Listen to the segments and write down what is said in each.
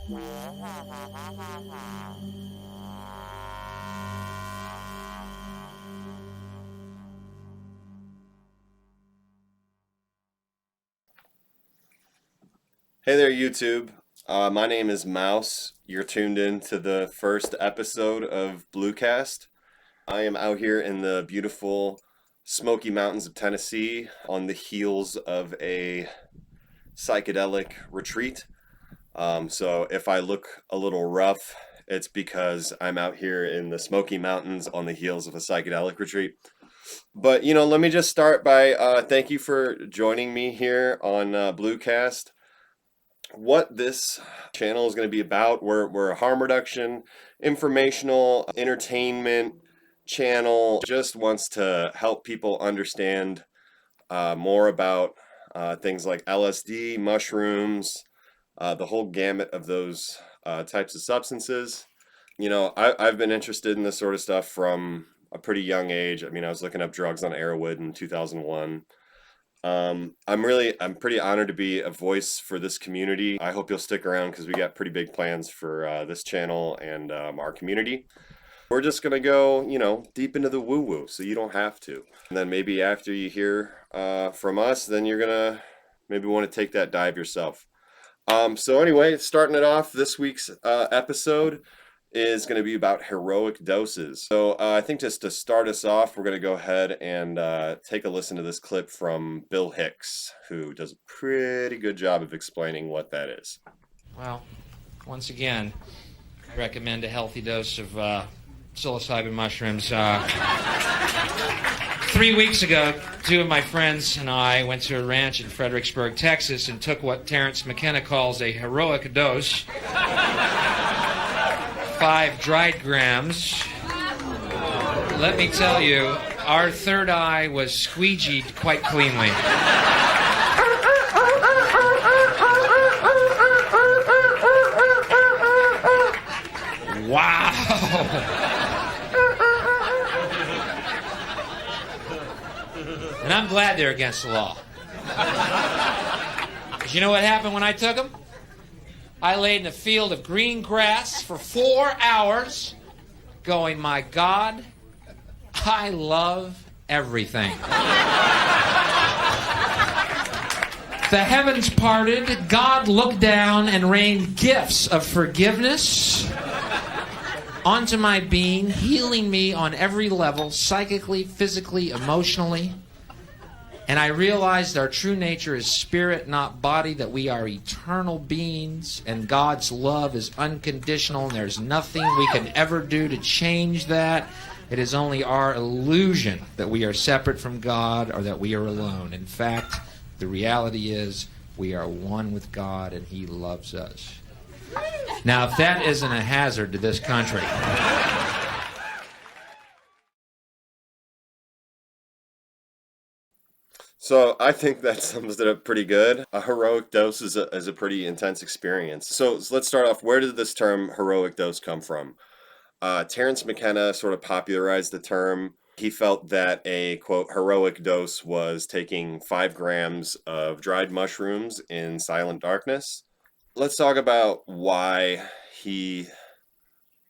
Hey there, YouTube. My name is Mouse. You're tuned in to the first episode of BlueCast. I am out here in the beautiful Smoky Mountains of Tennessee on the heels of a psychedelic retreat. So if I look a little rough, it's because I'm out here in the Smoky Mountains on the heels of a psychedelic retreat. But, let me just start by thank you for joining me here on BlueCast. What this channel is going to be about. We're a harm reduction, informational, entertainment channel. Just wants to help people understand more about things like LSD, mushrooms, the whole gamut of those types of substances. I've been interested in this sort of stuff from a pretty young age. I mean, I was looking up drugs on Arrowwood in 2001. I'm pretty honored to be a voice for this community. I hope you'll stick around because we got pretty big plans for this channel and our community. We're just gonna go, deep into the woo-woo, so you don't have to. And then maybe after you hear from us, then you're gonna maybe want to take that dive yourself. So anyway, starting it off, this week's episode is going to be about heroic doses. So I think just to start us off, we're going to go ahead and take a listen to this clip from Bill Hicks, who does a pretty good job of explaining what that is. Well, once again, I recommend a healthy dose of psilocybin mushrooms. 3 weeks ago, two of my friends and I went to a ranch in Fredericksburg, Texas, and took what Terence McKenna calls a heroic dose. 5 dried grams. Let me tell you, our third eye was squeegeed quite cleanly. Wow! And I'm glad they're against the law. Because you know what happened when I took them? I laid in a field of green grass for 4 hours going, my God, I love everything. The heavens parted, God looked down and rained gifts of forgiveness onto my being, healing me on every level, psychically, physically, emotionally. And I realized our true nature is spirit, not body, that we are eternal beings, and God's love is unconditional, and there's nothing we can ever do to change that. It is only our illusion that we are separate from God or that we are alone. In fact, the reality is we are one with God, and He loves us. Now, if that isn't a hazard to this country... So I think that sums it up pretty good. A heroic dose is a pretty intense experience. So let's start off. Where did this term heroic dose come from? Terence McKenna sort of popularized the term. He felt that a, quote, heroic dose was taking 5 grams of dried mushrooms in silent darkness. Let's talk about why he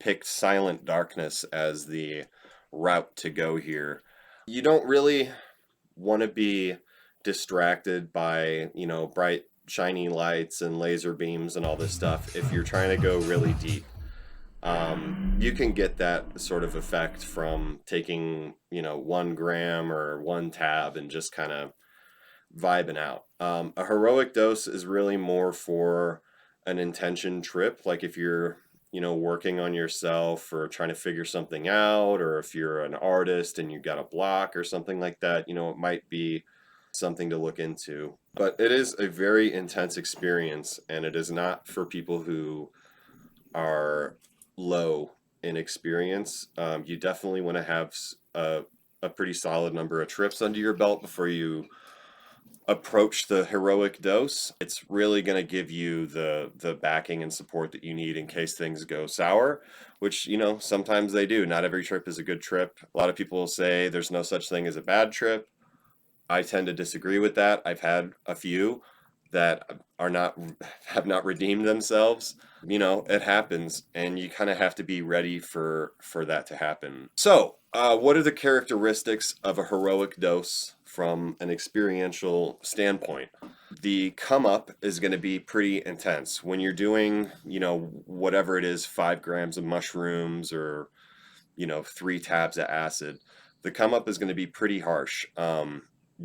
picked silent darkness as the route to go here. You don't really want to be distracted by, bright, shiny lights and laser beams and all this stuff if you're trying to go really deep. You can get that sort of effect from taking, 1 gram or 1 tab and just kind of vibing out. A heroic dose is really more for an intention trip, like if you're working on yourself or trying to figure something out, or if you're an artist and you got a block or something like that, it might be something to look into. But it is a very intense experience, and it is not for people who are low in experience. You definitely want to have a pretty solid number of trips under your belt before you approach the heroic dose. It's really going to give you the backing and support that you need in case things go sour, which, sometimes they do. Not every trip is a good trip. A lot of people say there's no such thing as a bad trip. I tend to disagree with that. I've had a few. that are not have not redeemed themselves. It happens, and you kind of have to be ready for that to happen. So, what are the characteristics of a heroic dose from an experiential standpoint? The come up is going to be pretty intense when you're doing, whatever it is, 5 grams of mushrooms or 3 tabs of acid. The come up is going to be pretty harsh.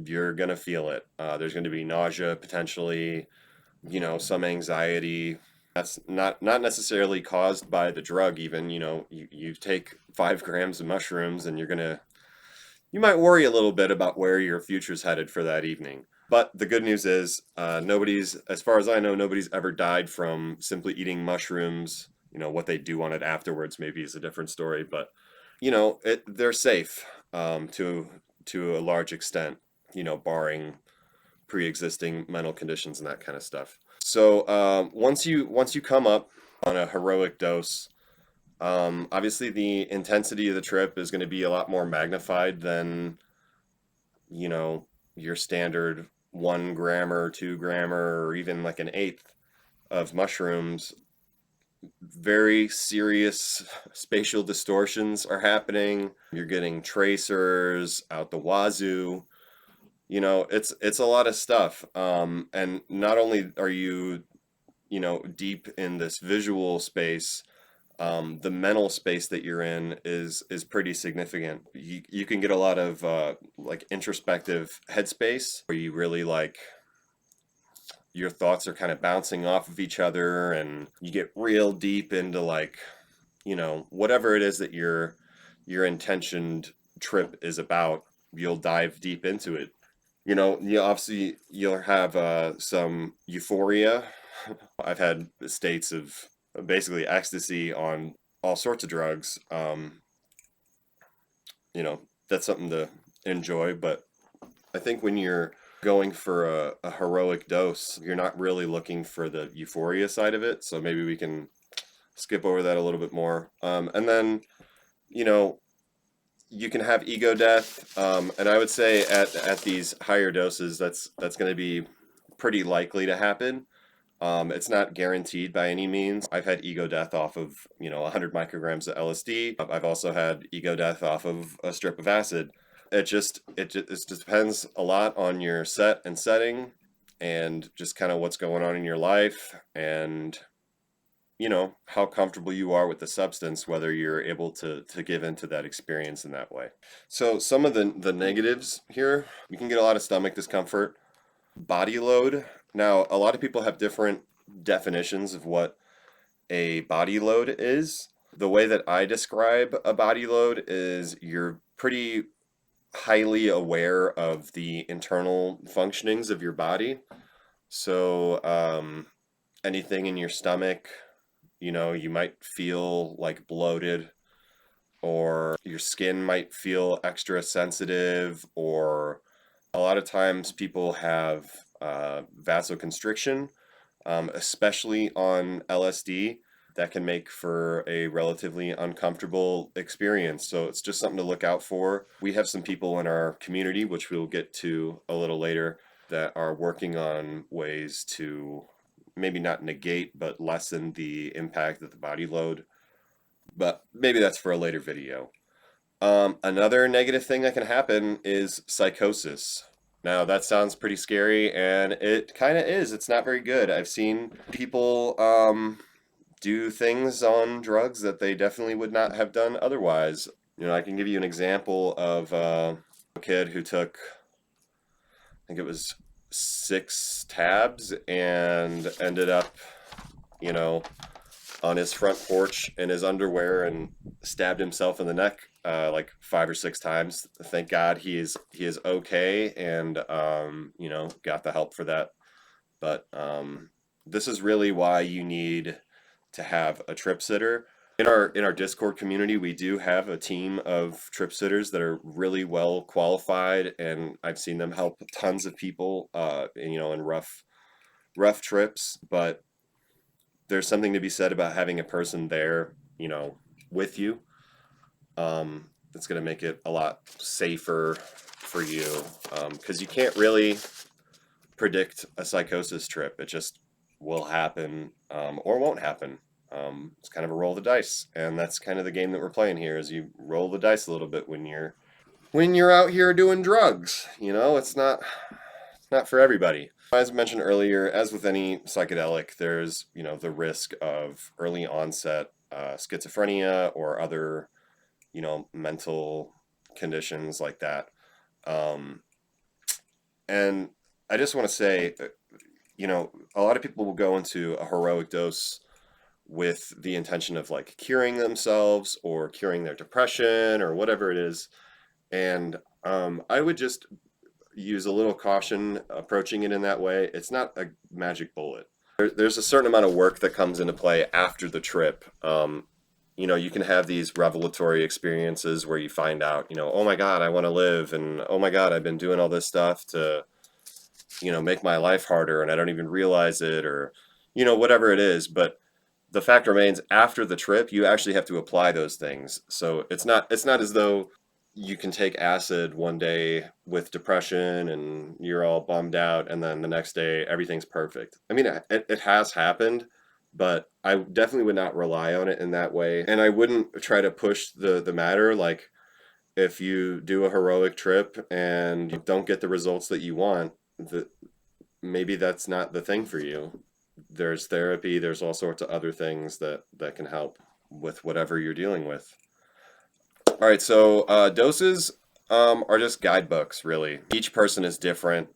You're going to feel it. There's going to be nausea potentially, some anxiety. That's not necessarily caused by the drug. Even you take 5 grams of mushrooms and you might worry a little bit about where your future's headed for that evening. But the good news is, as far as I know, nobody's ever died from simply eating mushrooms. What they do on it afterwards maybe is a different story, but they're safe, to a large extent. Barring pre-existing mental conditions and that kind of stuff. So once you come up on a heroic dose, obviously the intensity of the trip is going to be a lot more magnified than your standard 1 grammer, 2 grammer, or even like an eighth of mushrooms. Very serious spatial distortions are happening. You're getting tracers out the wazoo. It's a lot of stuff. And not only are you, deep in this visual space, the mental space that you're in is pretty significant. You can get a lot of like introspective headspace where you really like your thoughts are kind of bouncing off of each other, and you get real deep into like, whatever it is that your intentioned trip is about. You'll dive deep into it. You'll have some euphoria. I've had states of basically ecstasy on all sorts of drugs. That's something to enjoy, but I think when you're going for a heroic dose, you're not really looking for the euphoria side of it. So maybe we can skip over that a little bit more. And then, you know, you can have ego death, and I would say at these higher doses, that's going to be pretty likely to happen. It's not guaranteed by any means. I've had ego death off of 100 micrograms of LSD. I've also had ego death off of a strip of acid. It just depends a lot on your set and setting, and just kind of what's going on in your life, and how comfortable you are with the substance, whether you're able to give into that experience in that way. So some of the negatives here, you can get a lot of stomach discomfort, body load. Now, a lot of people have different definitions of what a body load is. The way that I describe a body load is you're pretty highly aware of the internal functionings of your body. So anything in your stomach, you might feel like bloated, or your skin might feel extra sensitive, or a lot of times people have vasoconstriction, especially on LSD. That can make for a relatively uncomfortable experience. So it's just something to look out for. We have some people in our community, which we'll get to a little later, that are working on ways to maybe not negate, but lessen the impact of the body load. But maybe that's for a later video. Another negative thing that can happen is psychosis. Now, that sounds pretty scary, and it kind of is. It's not very good. I've seen people do things on drugs that they definitely would not have done otherwise. I can give you an example of a kid who took, I think it was 6 tabs, and ended up, on his front porch in his underwear and stabbed himself in the neck like 5 or 6 times. Thank God he is okay, and got the help for that. But this is really why you need to have a trip sitter. In our Discord community, we do have a team of trip sitters that are really well qualified, and I've seen them help tons of people, in rough trips. But there's something to be said about having a person there, with you. It's going to make it a lot safer for you, because you can't really predict a psychosis trip. It just will happen, or won't happen. It's kind of a roll of the dice, and that's kind of the game that we're playing here. Is you roll the dice a little bit when you're out here doing drugs. It's not for everybody. As mentioned earlier, as with any psychedelic, there's the risk of early onset schizophrenia or other mental conditions like that. Um, and I just want to say, a lot of people will go into a heroic dose with the intention of like curing themselves or curing their depression or whatever it is. And I would just use a little caution approaching it in that way. It's not a magic bullet. There's a certain amount of work that comes into play after the trip. You can have these revelatory experiences where you find out, oh my God, I want to live. And oh my God, I've been doing all this stuff to, make my life harder and I don't even realize it, or, whatever it is. But the fact remains, after the trip, you actually have to apply those things. So it's not as though you can take acid one day with depression and you're all bummed out, and then the next day everything's perfect. I mean, it has happened, but I definitely would not rely on it in that way. And I wouldn't try to push the matter. Like, if you do a heroic trip and you don't get the results that you want, maybe that's not the thing for you. There's therapy, there's all sorts of other things that can help with whatever you're dealing with. All right, so doses are just guidebooks, really. Each person is different.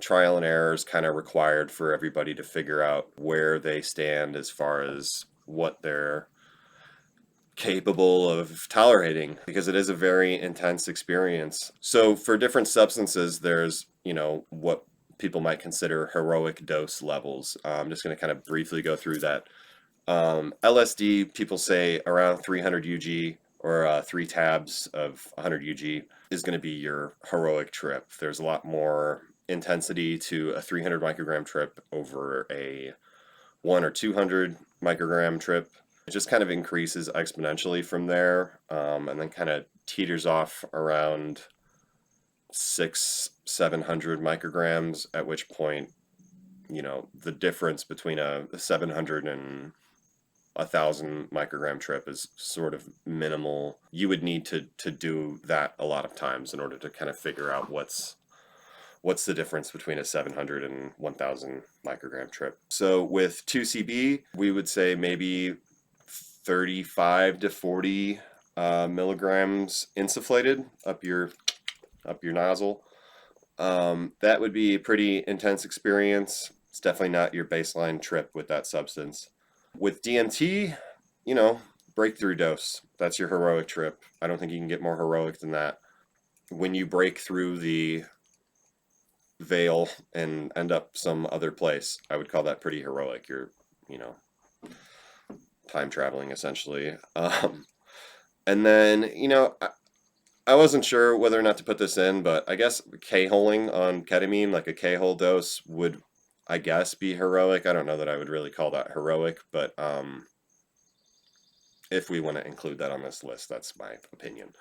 Trial and error is kind of required for everybody to figure out where they stand as far as what they're capable of tolerating, because it is a very intense experience. So for different substances, there's, what people might consider heroic dose levels. I'm just going to kind of briefly go through that. LSD, people say around 300 UG, or 3 tabs of 100 UG is going to be your heroic trip. There's a lot more intensity to a 300 microgram trip over a 1 or 200 microgram trip. It just kind of increases exponentially from there, and then kind of teeters off around 600-700 micrograms, at which point, the difference between a 700 and 1,000 microgram trip is sort of minimal. You would need to do that a lot of times in order to kind of figure out what's the difference between a 700 and 1,000 microgram trip. So with 2CB, we would say maybe 35 to 40 milligrams insufflated up your nozzle. That would be a pretty intense experience. It's definitely not your baseline trip with that substance. With DMT, breakthrough dose. That's your heroic trip. I don't think you can get more heroic than that. When you break through the veil and end up some other place, I would call that pretty heroic. You're, time traveling essentially. And then, I wasn't sure whether or not to put this in, but I guess K-holing on ketamine, like a K-hole dose, would, I guess, be heroic. I don't know that I would really call that heroic, but if we want to include that on this list, that's my opinion.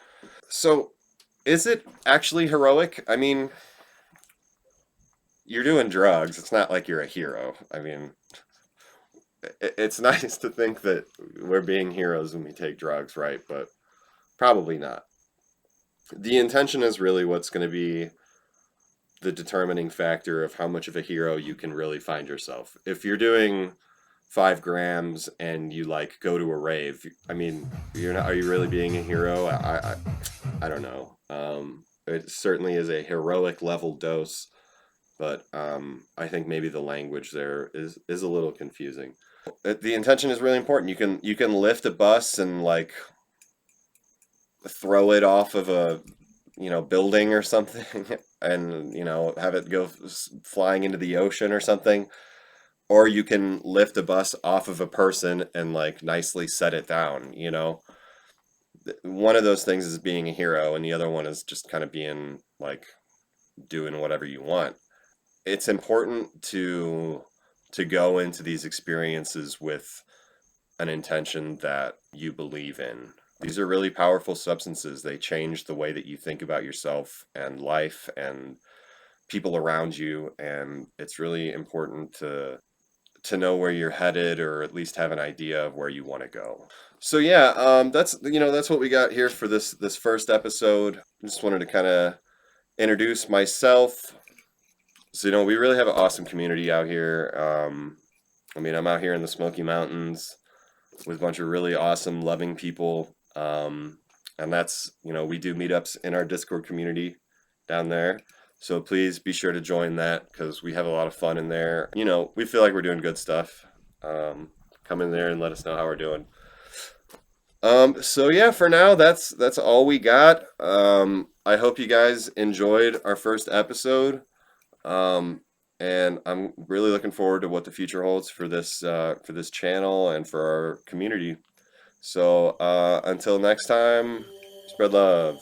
So, is it actually heroic? I mean, you're doing drugs. It's not like you're a hero. I mean, it's nice to think that we're being heroes when we take drugs, right? But probably not. The intention is really what's going to be the determining factor of how much of a hero you can really find yourself. If you're doing 5 grams and you like go to a rave, I mean, you're not. Are you really being a hero? I don't know. It certainly is a heroic level dose, but I think maybe the language there is a little confusing. The intention is really important. You can lift a bus and like throw it off of a building or something and have it go flying into the ocean or something, or you can lift a bus off of a person and like nicely set it down. One of those things is being a hero and the other one is just kind of being like doing whatever you want. It's important to go into these experiences with an intention that you believe in. These are really powerful substances. They change the way that you think about yourself and life, and people around you, and it's really important to know where you're headed, or at least have an idea of where you want to go. So yeah, that's what we got here for this first episode. Just wanted to kind of introduce myself. So we really have an awesome community out here. I'm out here in the Smoky Mountains with a bunch of really awesome, loving people. And that's, we do meetups in our Discord community down there. So please be sure to join that, because we have a lot of fun in there. We feel like we're doing good stuff. Come in there and let us know how we're doing. So yeah, for now, that's all we got. I hope you guys enjoyed our first episode. And I'm really looking forward to what the future holds for this channel and for our community. So until next time, spread love.